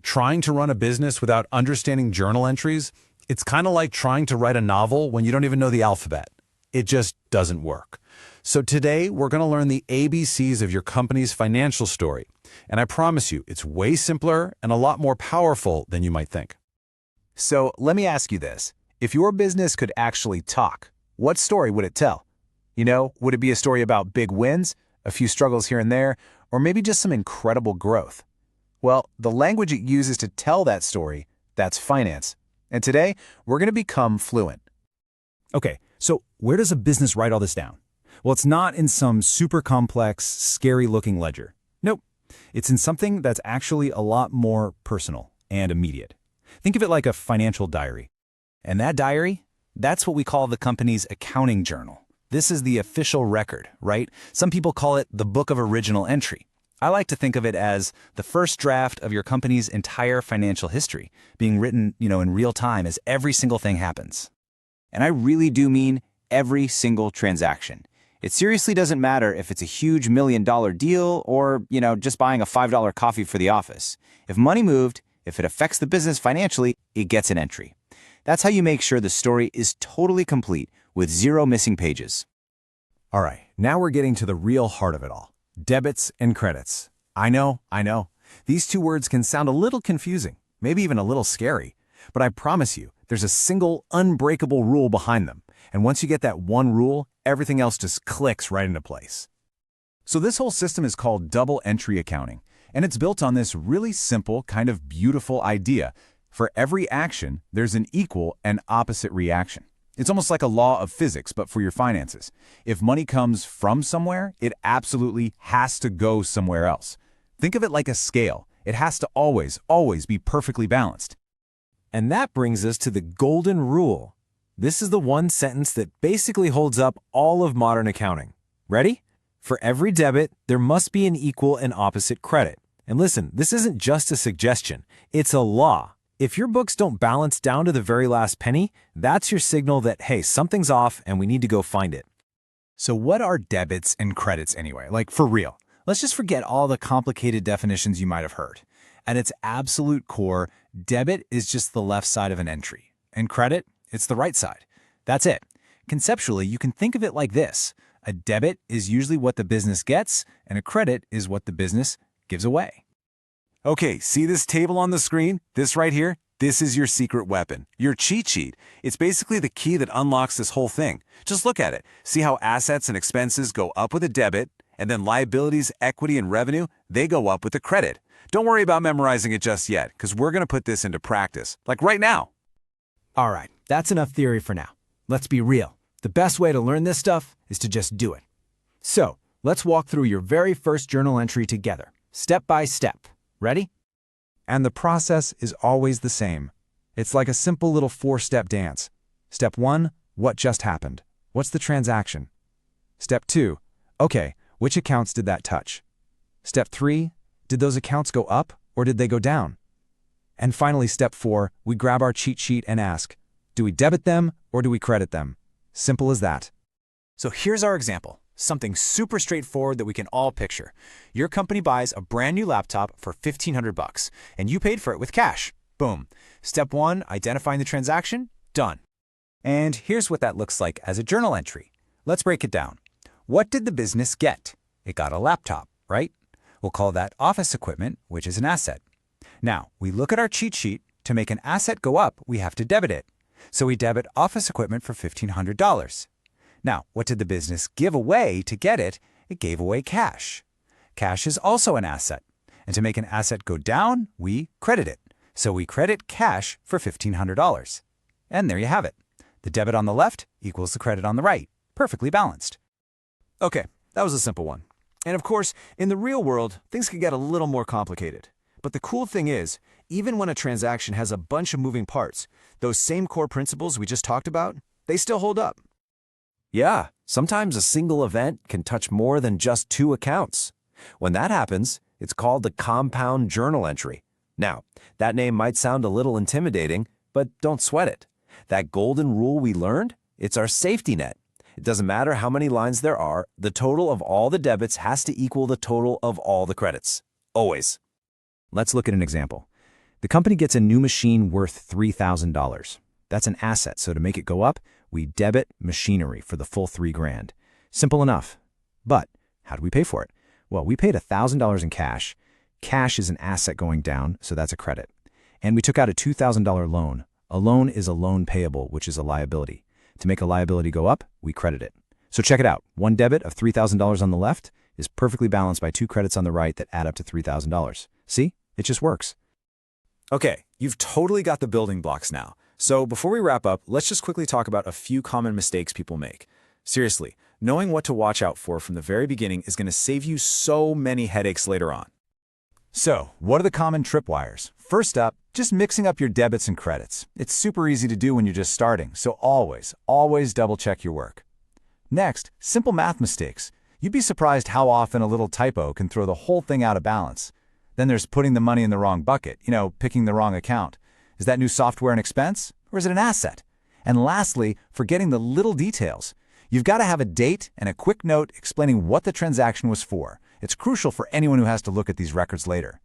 Trying to run a business without understanding journal entries, it's kind of like trying to write a novel when you don't even know the alphabet. It just doesn't work. So today, we're going to learn the ABCs of your company's financial story. And I promise you, it's way simpler and a lot more powerful than you might think. So let me ask you this. If your business could actually talk, what story would it tell? Would it be a story about big wins, a few struggles here and there, or maybe just some incredible growth? Well, the language it uses to tell that story, that's finance. And today, we're going to become fluent. Okay, so where does a business write all this down? Well, it's not in some super complex, scary-looking ledger. Nope. It's in something that's actually a lot more personal and immediate. Think of it like a financial diary. And that diary, that's what we call the company's accounting journal. This is the official record, right? Some people call it the book of original entry. I like to think of it as the first draft of your company's entire financial history, being written, in real time as every single thing happens. And I really do mean every single transaction. It seriously doesn't matter if it's a huge $1 million deal or, just buying a $5 coffee for the office. If money moved, if it affects the business financially, it gets an entry. That's how you make sure the story is totally complete with 0 missing pages. All right, now we're getting to the real heart of it all. Debits and credits. I know. These two words can sound a little confusing, maybe even a little scary. But I promise you, there's a single unbreakable rule behind them. And once you get that one rule, everything else just clicks right into place. So this whole system is called double entry accounting. And it's built on this really simple, kind of beautiful idea. For every action, there's an equal and opposite reaction. It's almost like a law of physics, but for your finances. If money comes from somewhere, it absolutely has to go somewhere else. Think of it like a scale. It has to always be perfectly balanced. And that brings us to the golden rule. This is the one sentence that basically holds up all of modern accounting. Ready? For every debit, there must be an equal and opposite credit. And listen, this isn't just a suggestion. It's a law. If your books don't balance down to the very last penny, that's your signal that, hey, something's off and we need to go find it. So what are debits and credits anyway? Like, for real. Let's just forget all the complicated definitions you might have heard. At its absolute core, debit is just the left side of an entry. And credit, it's the right side. That's it. Conceptually, you can think of it like this. A debit is usually what the business gets, and a credit is what the business gives away. Okay, see this table on the screen? This right here? This is your secret weapon, your cheat sheet. It's basically the key that unlocks this whole thing. Just look at it. See how assets and expenses go up with a debit, and then liabilities, equity, and revenue, they go up with a credit. Don't worry about memorizing it just yet, because we're going to put this into practice, like right now. All right, that's enough theory for now. Let's be real. The best way to learn this stuff is to just do it. So, let's walk through your very first journal entry together, step by step. Ready? And the process is always the same. It's like a simple little 4-step dance. Step 1, what just happened? What's the transaction? Step 2, okay, which accounts did that touch? Step 3, did those accounts go up or did they go down? And finally, step 4, we grab our cheat sheet and ask, do we debit them or do we credit them? Simple as that. So here's our example. Something super straightforward that we can all picture. Your company buys a brand new laptop for $1,500 and you paid for it with cash. Boom. Step 1, identifying the transaction, done. And here's what that looks like as a journal entry. Let's break it down. What did the business get? It got a laptop, right? We'll call that office equipment, which is an asset. Now, we look at our cheat sheet. To make an asset go up, we have to debit it. So we debit office equipment for $1,500. Now, what did the business give away to get it? It gave away cash. Cash is also an asset. And to make an asset go down, we credit it. So we credit cash for $1,500. And there you have it. The debit on the left equals the credit on the right. Perfectly balanced. Okay, that was a simple one. And of course, in the real world, things can get a little more complicated. But the cool thing is, even when a transaction has a bunch of moving parts, those same core principles we just talked about, they still hold up. Yeah, sometimes a single event can touch more than just 2 accounts. When that happens, it's called the compound journal entry. Now, that name might sound a little intimidating, but don't sweat it. That golden rule we learned, it's our safety net. It doesn't matter how many lines there are, the total of all the debits has to equal the total of all the credits. Always. Let's look at an example. The company gets a new machine worth $3,000. That's an asset, so to make it go up, we debit machinery for the full $3,000. Simple enough. But how do we pay for it? Well, we paid $1,000 in cash. Cash is an asset going down, so that's a credit. And we took out a $2,000 loan. A loan is a loan payable, which is a liability. To make a liability go up, we credit it. So check it out. One debit of $3,000 on the left is perfectly balanced by two credits on the right that add up to $3,000. See? It just works. Okay, you've totally got the building blocks now. So before we wrap up, let's just quickly talk about a few common mistakes people make. Seriously, knowing what to watch out for from the very beginning is going to save you so many headaches later on. So, what are the common tripwires? First up, just mixing up your debits and credits. It's super easy to do when you're just starting, so always double-check your work. Next, simple math mistakes. You'd be surprised how often a little typo can throw the whole thing out of balance. Then there's putting the money in the wrong bucket, picking the wrong account. Is that new software an expense, or is it an asset? And lastly, forgetting the little details. You've got to have a date and a quick note explaining what the transaction was for. It's crucial for anyone who has to look at these records later.